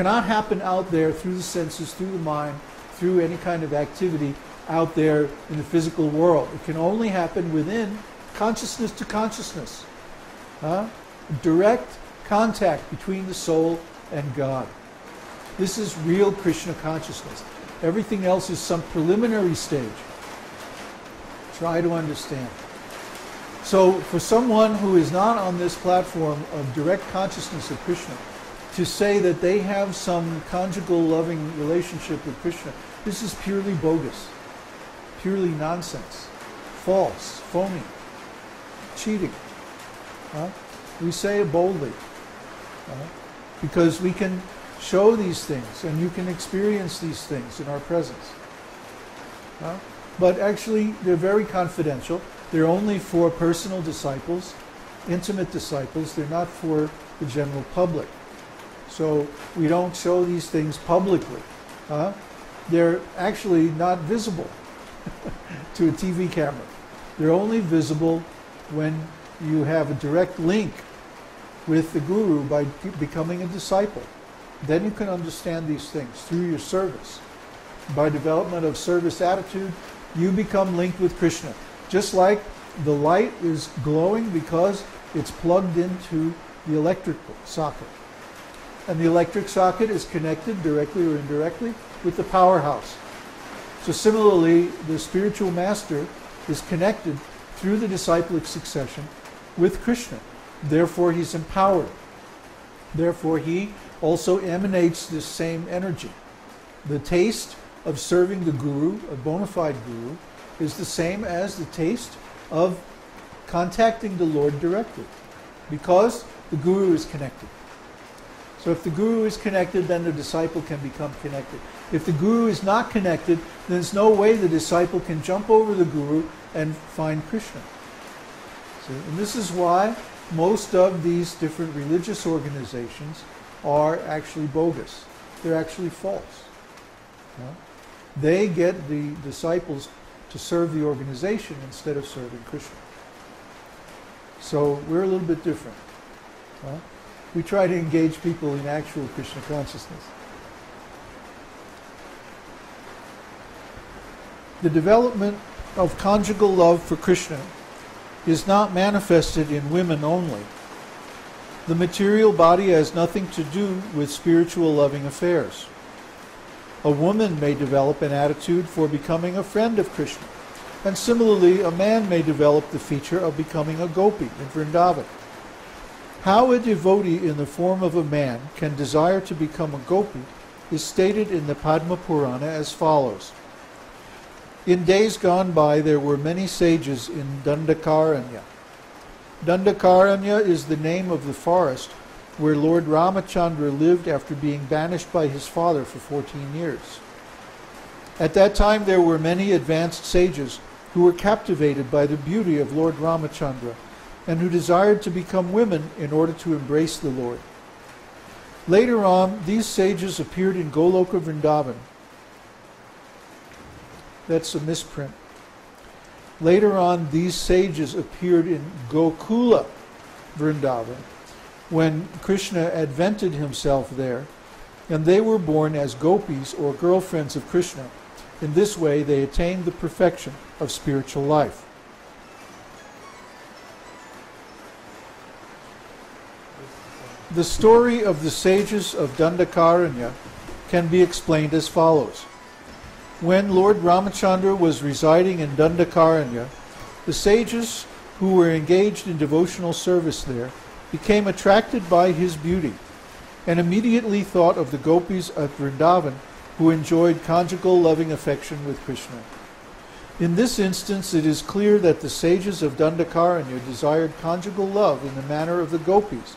cannot happen out there through the senses, through the mind, through any kind of activity out there in the physical world. It can only happen within consciousness to consciousness. Direct contact between the soul and God. This is real Krishna consciousness. Everything else is some preliminary stage. Try to understand. So for someone who is not on this platform of direct consciousness of Krishna, to say that they have some conjugal loving relationship with Krishna, this is purely bogus, purely nonsense, false, phony, cheating. We say it boldly because we can show these things and you can experience these things in our presence. But actually they're very confidential. They're only for personal disciples, intimate disciples. They're not for the general public. So we don't show these things publicly. They're actually not visible to a TV camera. They're only visible when you have a direct link with the Guru by becoming a disciple. Then you can understand these things through your service. By development of service attitude, you become linked with Krishna. Just like the light is glowing because it's plugged into the electrical socket. And the electric socket is connected directly or indirectly with the powerhouse. So similarly, the spiritual master is connected through the disciplic succession with Krishna. Therefore, he's empowered. Therefore, he also emanates this same energy. The taste of serving the Guru, a bona fide Guru, is the same as the taste of contacting the Lord directly, because the Guru is connected. So if the Guru is connected, then the disciple can become connected. If the Guru is not connected, then there's no way the disciple can jump over the Guru and find Krishna. See? And this is why most of these different religious organizations are actually bogus. They're actually false. They get the disciples to serve the organization instead of serving Krishna. So we're a little bit different. We try to engage people in actual Krishna consciousness. The development of conjugal love for Krishna is not manifested in women only. The material body has nothing to do with spiritual loving affairs. A woman may develop an attitude for becoming a friend of Krishna, and similarly a man may develop the feature of becoming a gopi in Vrindavan. How a devotee in the form of a man can desire to become a gopi is stated in the Padma Purana as follows. In days gone by there were many sages in Dandakaranya. Dandakaranya is the name of the forest where Lord Ramachandra lived after being banished by his father for 14 years. At that time there were many advanced sages who were captivated by the beauty of Lord Ramachandra and who desired to become women in order to embrace the Lord. Later on, these sages appeared in Goloka Vrindavan. That's a misprint. Later on, these sages appeared in Gokula Vrindavan when Krishna advented himself there, and they were born as gopis or girlfriends of Krishna. In this way, they attained the perfection of spiritual life. The story of the sages of Dandakaranya can be explained as follows. When Lord Ramachandra was residing in Dandakaranya, the sages who were engaged in devotional service there became attracted by his beauty and immediately thought of the gopis at Vrindavan who enjoyed conjugal loving affection with Krishna. In this instance, it is clear that the sages of Dandakaranya desired conjugal love in the manner of the gopis,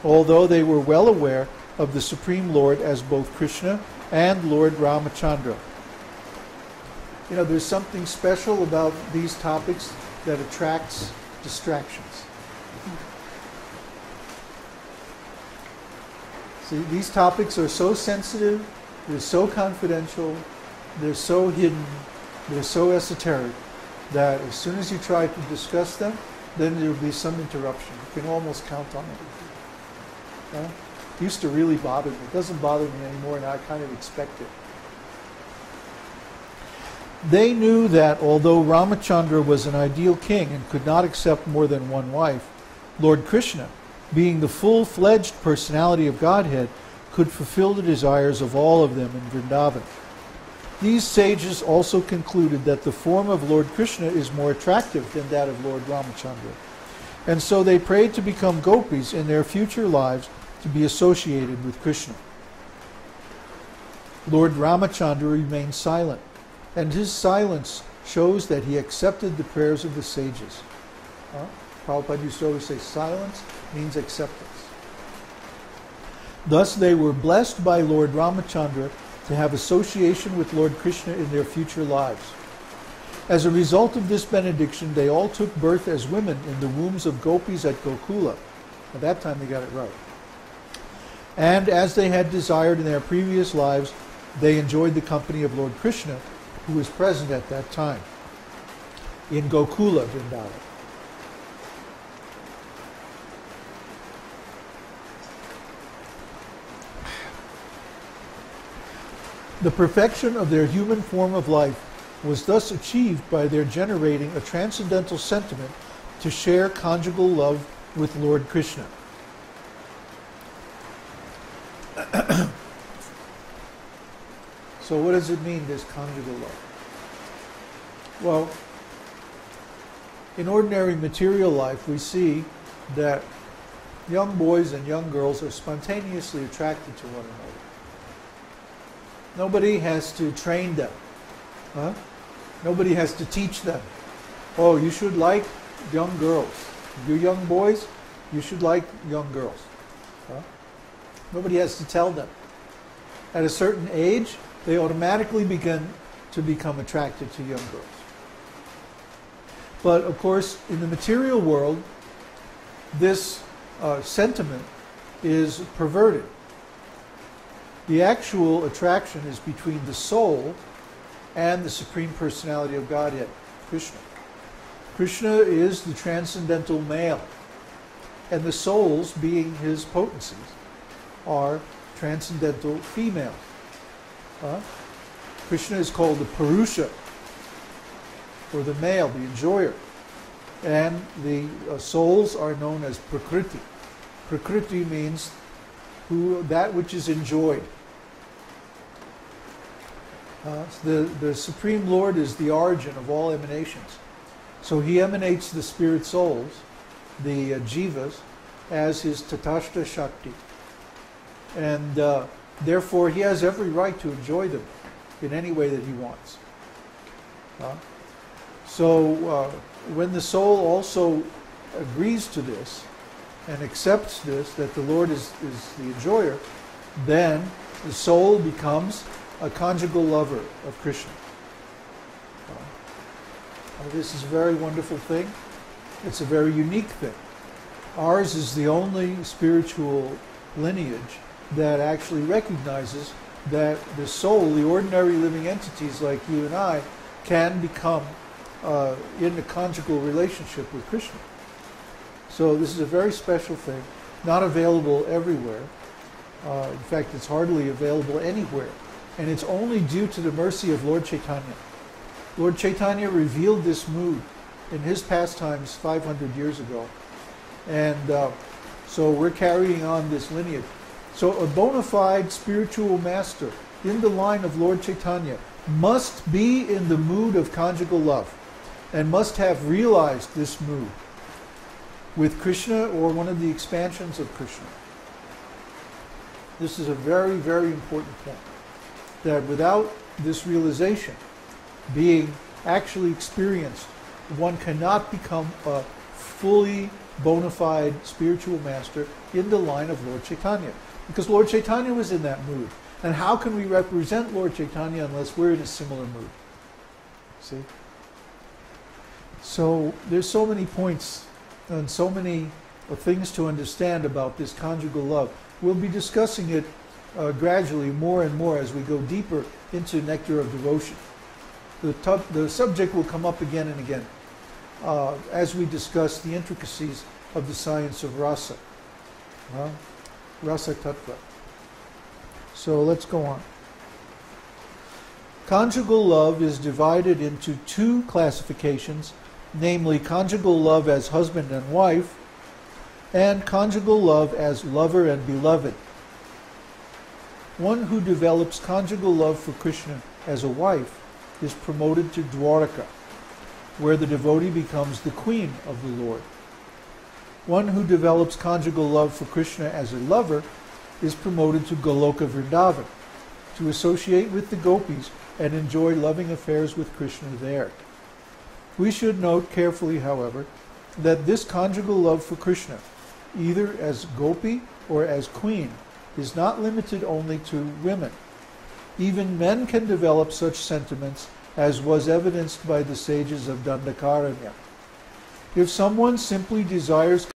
although they were well aware of the Supreme Lord as both Krishna and Lord Ramachandra. You know, there's something special about these topics that attracts distractions. See, these topics are so sensitive, they're so confidential, they're so hidden, they're so esoteric, that as soon as you try to discuss them, then there will be some interruption. You can almost count on it. It used to really bother me. It doesn't bother me anymore, now I kind of expect it. They knew that although Ramachandra was an ideal king and could not accept more than one wife, Lord Krishna, being the full-fledged personality of Godhead, could fulfill the desires of all of them in Vrindavan. These sages also concluded that the form of Lord Krishna is more attractive than that of Lord Ramachandra. And so they prayed to become gopis in their future lives to be associated with Krishna. Lord Ramachandra remained silent, and his silence shows that he accepted the prayers of the sages. Prabhupada used to always say, silence means acceptance. Thus they were blessed by Lord Ramachandra to have association with Lord Krishna in their future lives. As a result of this benediction, they all took birth as women in the wombs of gopis at Gokula. At that time they got it right. And as they had desired in their previous lives, they enjoyed the company of Lord Krishna, who was present at that time in Gokula, Vrindavan. The perfection of their human form of life was thus achieved by their generating a transcendental sentiment to share conjugal love with Lord Krishna. So what does it mean, this conjugal love? Well, in ordinary material life, we see that young boys and young girls are spontaneously attracted to one another. Nobody has to train them. Nobody has to teach them. Oh, you should like young girls. You young boys, you should like young girls. Nobody has to tell them. At a certain age, they automatically begin to become attracted to young girls. But of course, in the material world, this sentiment is perverted. The actual attraction is between the soul and the Supreme Personality of Godhead, Krishna. Krishna is the transcendental male, and the souls, being his potencies, are transcendental female. Krishna is called the Purusha, or the male, the enjoyer. And the souls are known as Prakriti. Prakriti means that which is enjoyed. The Supreme Lord is the origin of all emanations. So he emanates the spirit souls, the jivas, as his tatashta shakti. And therefore he has every right to enjoy them in any way that he wants. So when the soul also agrees to this and accepts this, that the Lord is the enjoyer, then the soul becomes a conjugal lover of Krishna. This is a very wonderful thing. It's a very unique thing. Ours is the only spiritual lineage that actually recognizes that the soul, the ordinary living entities like you and I, can become in a conjugal relationship with Krishna. So this is a very special thing, not available everywhere. In fact, it's hardly available anywhere. And it's only due to the mercy of Lord Chaitanya. Lord Chaitanya revealed this mood in his pastimes 500 years ago. And so we're carrying on this lineage. So a bona fide spiritual master in the line of Lord Chaitanya must be in the mood of conjugal love and must have realized this mood with Krishna or one of the expansions of Krishna. This is a very, very important point. That without this realization being actually experienced, one cannot become a fully bona fide spiritual master in the line of Lord Chaitanya. Because Lord Chaitanya was in that mood. And how can we represent Lord Chaitanya unless we're in a similar mood? See? So there's so many points and so many things to understand about this conjugal love. We'll be discussing it gradually more and more as we go deeper into Nectar of Devotion. The subject will come up again and again as we discuss the intricacies of the science of rasa. Rasa Tattva. So let's go on. Conjugal love is divided into two classifications, namely conjugal love as husband and wife, and conjugal love as lover and beloved. One who develops conjugal love for Krishna as a wife is promoted to Dwaraka, where the devotee becomes the queen of the Lord. One who develops conjugal love for Krishna as a lover is promoted to Goloka Vrindavan, to associate with the gopis and enjoy loving affairs with Krishna there. We should note carefully, however, that this conjugal love for Krishna, either as gopi or as queen, is not limited only to women. Even men can develop such sentiments, as was evidenced by the sages of Dandakaranya. If someone simply desires